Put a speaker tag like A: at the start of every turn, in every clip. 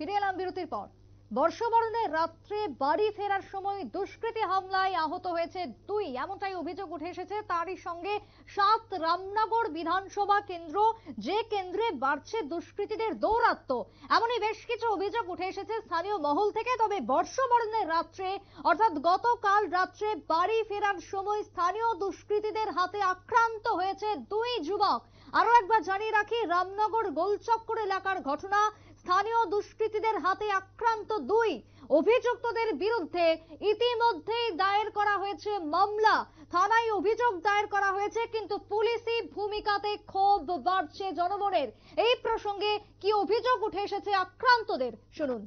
A: ফিরে এলাম বিরতির পর। বর্ষবরণের রাত্রে বাড়ি ফেরার সময় দুষ্কৃতী হামলায় আহত হয়েছে দুই, এমনটাই অভিযোগ উঠে এসেছে। তারই সঙ্গে ৭ রামনগর বিধানসভা কেন্দ্র, যে কেন্দ্রে বাড়ছে দুষ্কৃতীদের দৌরাত্ম্য, এমনই বেশ কিছু অভিযোগ উঠে এসেছে স্থানীয় মহল থেকে। তবে বর্ষবরণের রাত্রে অর্থাৎ গতকাল রাত্রে বাড়ি ফেরার সময় স্থানীয় দুষ্কৃতীদের হাতে আক্রান্ত হয়েছে দুই যুবক। আরো একবার জানিয়ে রাখি, রামনগর গোলচক্কর এলাকার ঘটনা। স্থানীয় দুষ্কৃতীদের হাতে আক্রান্ত দুই অভিযুক্তদের বিরুদ্ধে ইতিমধ্যেই দায়ের করা হয়েছে মামলা, থানায় অভিযোগ দায়ের করা হয়েছে। কিন্তু পুলিশি ভূমিকাতে ক্ষোভ বাড়ছে জনগণের। এই প্রসঙ্গে কি অভিযোগ উঠে এসেছে আক্রান্তদের, শুনুন।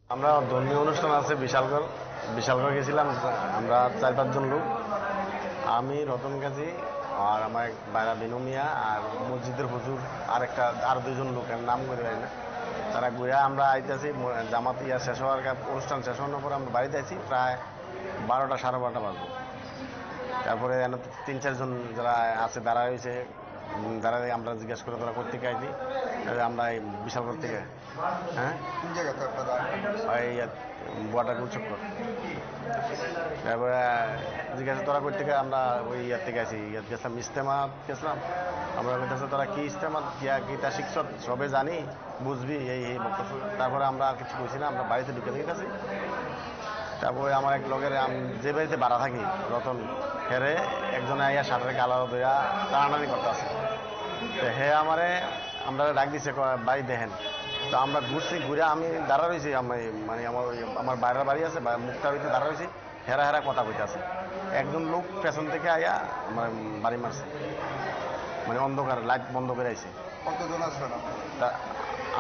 B: আমরা ধর্মীয় অনুষ্ঠান আছে বিশালগড় গেছিলাম। আমরা ৪-৫ জন লোক, আমি রতন গাজী আর আমার বাইরা বিনুমিয়া আর মসজিদের হুজুর আর 2জন লোকের নাম করে পারি না। তারা ঘুরে আমরা আইতেছি, জামাত শেষ হওয়ার অনুষ্ঠান শেষ হওয়ার পর আমরা বাড়িতে আছি প্রায় 12টা সাড়ে 12টা বাজে। তারপরে 3-4 জন যারা আছে দাঁড়া হয়েছে, দাঁড়াই আমরা জিজ্ঞেস করে তোরা করতে আইছি। আমরা এই বিশালগড় থেকে। হ্যাঁ, কোন জায়গা? বুয়াটা গুলচক্কর। তারপরে জিজ্ঞাসা তোরা করতে আমরা ওই থেকে আছি, গেছিলাম ইস্তেমাত গেছিলাম। আমরা বলতেছে তোরা কি ইস্তেমাত গীতা শিখছ, সবে জানি বুঝবি এই বক্তব্য। তারপরে আমরা আর কিছু বুঝি না, আমরা বাড়িতে ঢুকে গেছি। তারপরে আমার এক লগের, আমি যে বাড়িতে ভাড়া থাকি রতন, হেরে একজনে আইয়া শাটারে গালা ধইয়া টানাটানি করতে আছে। তো হে আমরা ডাক দিছে বাড়ি দেখেন। তো আমরা ঘুরে আমি দাঁড়া রয়েছি, মানে আমার বাইরের বাড়ি আছে, মুখটা হইতে দাঁড়া রয়েছি। হেরা কথা কইতে আছে। একজন লোক পেছন থেকে আইয়া আমার বাড়ি মারছে, মানে অন্ধকার লাইট বন্ধ করে আইছে।
C: কতজন আসলেন?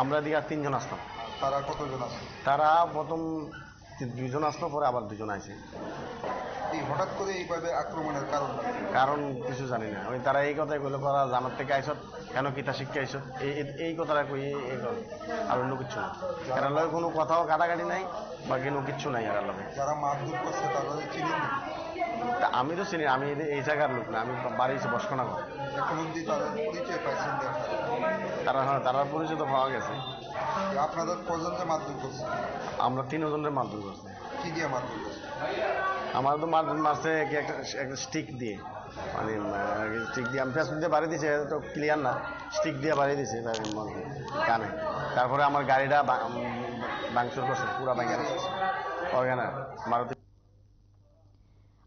B: আমরা দিকে 3 জন আসতাম।
C: তারা কতজন আসলো?
B: তারা প্রথম 2 জন আসলো, পরে আবার 2 জন আইছে।
C: হঠাৎ করে এইভাবে আক্রমণের
B: কারণ কিছু জানি না। ওই তারা এই কথাই কইলো, করা জানার থেকে আইসত, কেন কিতা শিক্ষা আইসত, এই কথাটা কই, এই আর অন্য কিছু না। এরা লগে কোনো কথাও কাটাকাটি নাই বা কোনো কিচ্ছু নাই। এরা লগে
C: যারা মারধর করছে তারা চিনি না।
B: আমি তো চিনি, আমি এই জায়গার লোক না, আমি বাড়ি এসে বসকোনা করি।
C: এখন অব্দি তাদের পরিচয় পাইছেন?
B: তারা পরিচয় তো পাওয়া গেছে।
C: আপনাদের কজনকে মারধর করছে?
B: আমরা 3 জনের মারধর করছি।
C: কি দিয়ে মারধর করছে?
B: আমার তো মারছে একটা স্টিক দিয়ে, মানে স্টিক দিয়ে আমি ফেসবুক দিয়ে বাড়ি দিয়েছে, তো ক্লিয়ার না, স্টিক দিয়ে বাড়ি দিয়েছে কানে। তারপরে আমার গাড়িটা ভাঙচুর করছে, পুরা ভাঙা অর্গানা মারুতি।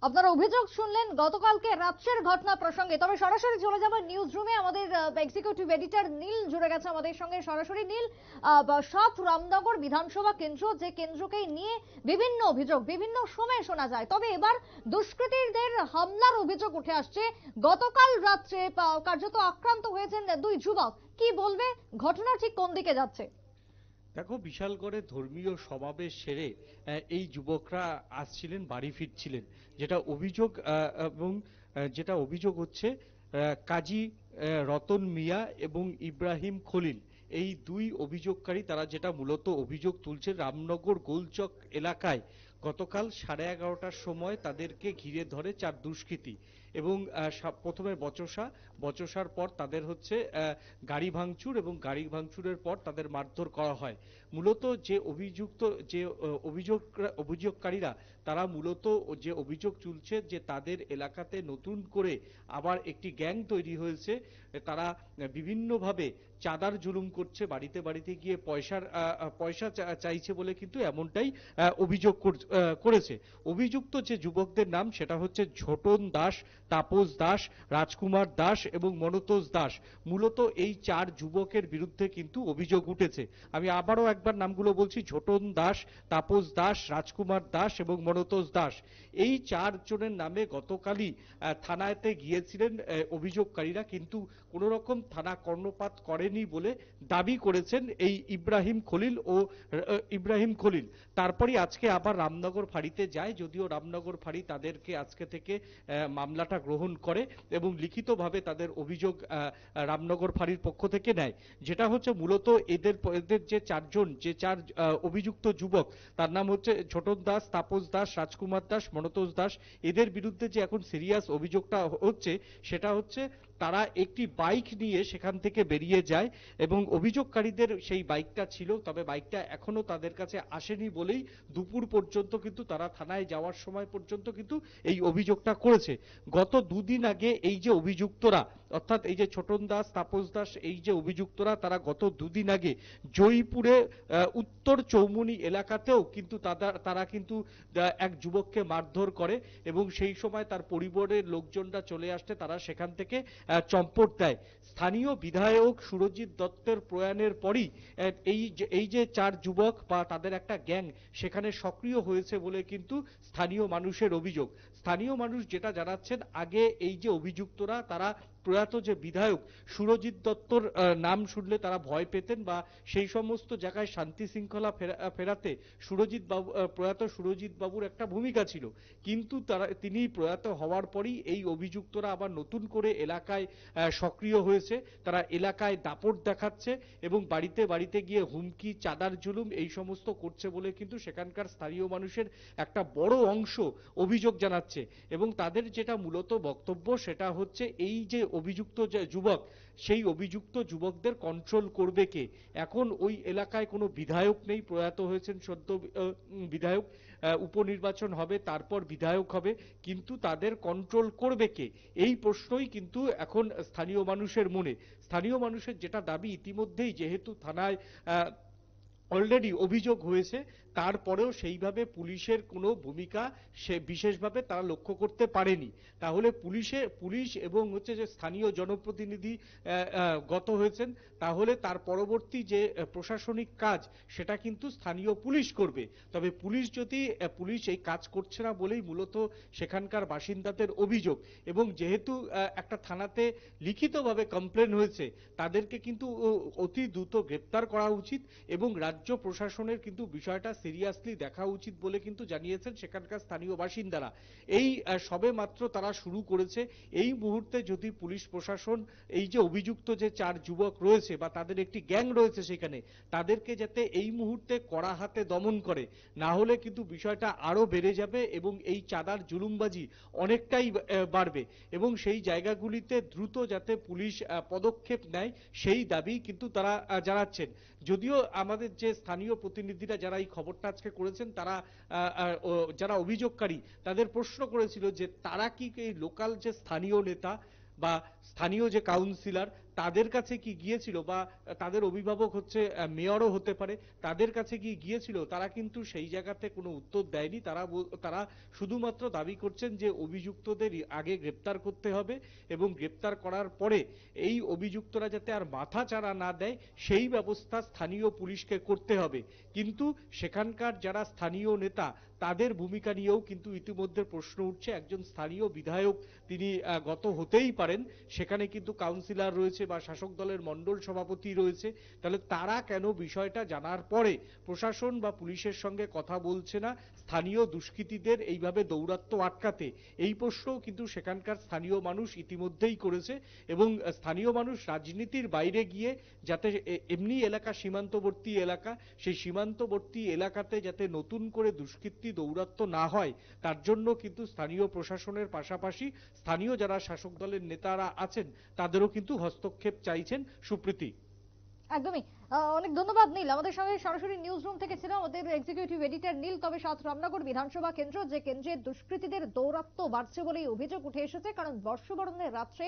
A: আপনারা অভিযোগ শুনলেন গতকালকে রাত্রের ঘটনা প্রসঙ্গে। তবে সরাসরি চলে যাব নিউজ রুমে। আমাদের এক্সিকিউটিভ এডিটর নীল জুড়ে গেছে আমাদের সঙ্গে সরাসরি। নীল, ৭ রামনগর বিধানসভা কেন্দ্র, যে কেন্দ্রকে নিয়ে বিভিন্ন অভিযোগ বিভিন্ন সময়ে শোনা যায়, তবে এবার দুষ্কৃতীদের হামলার অভিযোগ উঠে আসছে। গতকাল রাত্রে কার্যত আক্রান্ত হয়েছেন 2 যুবক। কি বলবে, ঘটনা ঠিক কোন দিকে যাচ্ছে?
D: দেখো, বিশালগড়ে ধর্মীয় সমাবেশ সেরে এই যুবকরা আসছিলেন, বাড়ি ফিরছিলেন। যেটা অভিযোগ হচ্ছে, কাজী রতন মিয়া এবং ইব্রাহিম খলিল, এই 2 অভিযোগকারী, তারা যেটা মূলত অভিযোগ তুলছে, রামনগর গোলচক এলাকায় গতকাল 11:30টার সময় তাদেরকে ঘিরে ধরে 4 দুষ্কৃতী এবং প্রথমে বচসার পর তাদের হচ্ছে গাড়ি ভাঙচুর, এবং গাড়ি ভাঙচুরের পর তাদের মারধর করা হয়। মূলত যে অভিযোগকারীরা, তারা মূলত যে অভিযোগ তুলছে যে তাদের এলাকাতে নতুন করে আবার একটি গ্যাং তৈরি হয়েছে। তারা বিভিন্নভাবে চাঁদার জুলুম করছে, বাড়িতে বাড়িতে গিয়ে পয়সা চাইছে বলে কিন্তু এমনটাই অভিযোগ করেছে। অভিযুক্ত যে যুবকদের নাম সেটা হচ্ছে ঝোটন দাস, তাপস দাস, রাজকুমার দাস এবং মনতোষ দাস। মূলত এই 4 যুবকের বিরুদ্ধে কিন্তু অভিযোগ উঠেছে। আমি আবারও একবার নামগুলো বলছি: ঝোটন দাস, তাপস দাস, রাজকুমার দাস এবং মনতোষ দাস। এই 4 জনের নামে গতকালই থানাতে গিয়েছিলেন অভিযোগকারীরা, কিন্তু কোন রকম থানা কর্ণপাত করেনি বলে দাবি করেছেন এই ইব্রাহিম খলিল। তারপরই আজকে আবার রামনগর ফাঁড়িতে যায়, যদিও রামনগর ফাঁড়ি তাদেরকে আজকে থেকে মামলাটা গ্রহণ করে এবং লিখিতভাবে তাদের অভিযোগ রামনগর ফাঁড়ির পক্ষ থেকে নেয়। যেটা হচ্ছে মূলত এদের যে 4 অভিযুক্ত যুবক, তার নাম হচ্ছে ছোটন দাস, তাপস দাস, রাজকুমার দাস, মনতোষ দাস। এদের বিরুদ্ধে যে এখন সিরিয়াস অভিযোগটা হচ্ছে সেটা হচ্ছে তারা একটি বাইক নিয়ে সেখান থেকে বেরিয়ে যায় এবং অভিযোগকারীদের সেই বাইকটা ছিল, তবে বাইকটা এখনো তাদের কাছে আসেনি বলেই দুপুর পর্যন্ত কিন্তু তারা থানায় যাওয়ার সময় পর্যন্ত কিন্তু এই অভিযোগটা করেছে। গত দুদিন আগে এই যে অভিযুক্তরা, অর্থাৎ এই যে ছোটন দাস, তাপস দাস, এই যে অভিযুক্তরা, তারা গত দুদিন আগে জয়পুরে উত্তর চৌমুনি এলাকাতেও কিন্তু তারা কিন্তু এক যুবককে মারধর করে এবং সেই সময় তার পরিবারের লোকজনরা চলে আসতে তারা সেখান থেকে চম্পট দেয়। স্থানীয় বিধায়ক সুরজিৎ দত্তের প্রয়াণের পরই এই যে 4 যুবক বা তাদের একটা গ্যাং সেখানে সক্রিয় হয়েছে বলে কিন্তু স্থানীয় মানুষের অভিযোগ। স্থানীয় মানুষ যেটা জানাচ্ছেন, আগে এই যে অভিযুক্তরা তারা প্রয়াত যে বিধায়ক সুরজিৎ দত্তর নাম শুনলে তারা ভয় পেতেন বা সেই সমস্ত জায়গায় শান্তি শৃঙ্খলা ফেরাতে প্রয়াত সুরজিৎ বাবুর একটা ভূমিকা ছিল। কিন্তু তিনি প্রয়াত হওয়ার পরই এই অভিযুক্তরা আবার নতুন করে এলাকায় সক্রিয় হয়েছে। তারা এলাকায় দাপট দেখাচ্ছে এবং বাড়িতে বাড়িতে গিয়ে হুমকি, চাঁদার জুলুম এই সমস্ত করছে বলে কিন্তু সেখানকার স্থানীয় মানুষের একটা বড় অংশ অভিযোগ জানাচ্ছে। এবং তাদের যেটা মূলত বক্তব্য সেটা হচ্ছে, এই যে অভিযুক্ত যে যুবক, সেই অভিযুক্ত যুবকদের কন্ট্রোল করবে কে? এখন ওই এলাকায় কোনো বিধায়ক নেই, প্রয়াত হয়েছেন সদ্য বিধায়ক, উপনির্বাচন হবে, তারপর বিধায়ক হবে, কিন্তু তাদের কন্ট্রোল করবে কে? এই প্রশ্নই কিন্তু এখন স্থানীয় মানুষের মনে। স্থানীয় মানুষের যেটা দাবি, ইতিমধ্যেই যেহেতু থানায় অলরেডি অভিযোগ হয়েছে, তারপরেও সেইভাবে পুলিশের কোনো ভূমিকা সে বিশেষভাবে তারা লক্ষ্য করতে পারেনি। তাহলে পুলিশ এবং হচ্ছে যে স্থানীয় জনপ্রতিনিধি গত হয়েছেন, তাহলে তার পরবর্তী যে প্রশাসনিক কাজ সেটা কিন্তু স্থানীয় পুলিশ করবে। তবে পুলিশ এই কাজ করছে না বলেই মূলত সেখানকার বাসিন্দাদের অভিযোগ। এবং যেহেতু একটা থানাতে লিখিতভাবে কমপ্লেন হয়েছে, তাদেরকে কিন্তু অতি দ্রুত গ্রেপ্তার করা উচিত এবং রাজ্য প্রশাসনের কিন্তু বিষয়টা সিরিয়াসলি দেখা উচিত বলে কিন্তু জানিয়েছেন সেখানকার স্থানীয় বাসিন্দারা। এই সবে মাত্র তারা শুরু করেছে। এই মুহূর্তে যদি পুলিশ প্রশাসন এই যে অভিযুক্ত যে 4 যুবক রয়েছে বা তাদের একটি গ্যাং রয়েছে সেখানে, তাদেরকে যাতে এই মুহূর্তে কড়া হাতে দমন করে, না হলে কিন্তু বিষয়টা আরো বেড়ে যাবে এবং এই চাঁদার জুলুমবাজি অনেকটাই বাড়বে। এবং সেই জায়গাগুলিতে দ্রুত যাতে পুলিশ পদক্ষেপ নেয় সেই দাবি কিন্তু তারা জানাচ্ছেন। যদিও আমাদের যে স্থানীয় প্রতিনিধিরা যারা এই খবরটা আজকে করেছেন, তারা যারা অভিযোগকারী তাদের প্রশ্ন করেছিল যে তারা কি এই লোকাল যে স্থানীয় নেতা বা স্থানীয় যে কাউন্সিলর তাদের কাছে কি গিয়েছিল, বা তাদের অভিভাবক হচ্ছে মেয়রও হতে পারে, তাদের কাছে কি গিয়েছিল, তারা কিন্তু সেই জায়গাতে কোনো উত্তর দেয়নি। তারা শুধুমাত্র দাবি করছেন যে অভিযুক্তদের আগে গ্রেপ্তার করতে হবে এবং গ্রেপ্তার করার পরে এই অভিযুক্তরা যাতে আর মাথা চাড়া না দেয় সেই ব্যবস্থা স্থানীয় পুলিশকে করতে হবে। কিন্তু সেখানকার যারা স্থানীয় নেতা তাদের ভূমিকা নিয়েও কিন্তু ইতিমধ্যে প্রশ্ন উঠছে। একজন স্থানীয় বিধায়ক তিনি গত হতেই পারেন, সেখানে কিন্তু কাউন্সিলর রয়েছে বা শাসক দলের মণ্ডল সভাপতি রয়েছে, তাহলে তারা কেন বিষয়টা জানার পরে প্রশাসন বা পুলিশের সঙ্গে কথা বলছে না স্থানীয় দুষ্কৃতীদের এইভাবে দৌরাত্ম্য আটকাতে? এই প্রশ্নও কিন্তু সেখানকার স্থানীয় মানুষ ইতিমধ্যেই করেছে। এবং স্থানীয় মানুষ রাজনীতির বাইরে গিয়ে যাতে এমনি এলাকা, সীমান্তবর্তী এলাকা, সেই সীমান্তবর্তী এলাকাতে যাতে নতুন করে দুষ্কৃতী দৌরাত্ম্য না হয়, তার জন্য কিন্তু স্থানীয় প্রশাসনের পাশাপাশি স্থানীয় যারা শাসক দলের নেতারা আছেন তাদেরও কিন্তু হস্তক্ষেপ চাইছেন। সুপ্রীতি,
A: একদমই অনেক ধন্যবাদ নীল। আমাদের সঙ্গে সরাসরি নিউজ রুম থেকে ছিল আমাদের এক্সিকিউটিভ এডিটর নীল। তবে 7 রামনগর বিধানসভা কেন্দ্র, যে কেন্দ্রে দুষ্কৃতীদের দৌরাত্ম্য বাড়ছে বলেই অভিযোগ উঠে এসেছে, কারণ বর্ষবরণের রাত্রে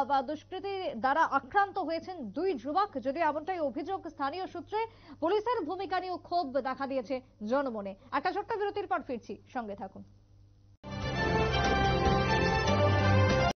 A: বা দুষ্কৃতী দ্বারা আক্রান্ত হয়েছেন 2 যুবক। যদিও এমনটাই অভিযোগ স্থানীয় সূত্রে, পুলিশের ভূমিকা নিয়েও ক্ষোভ দেখা দিয়েছে জনমনে। একটা ছোট্ট বিরতির পর ফিরছি, সঙ্গে থাকুন।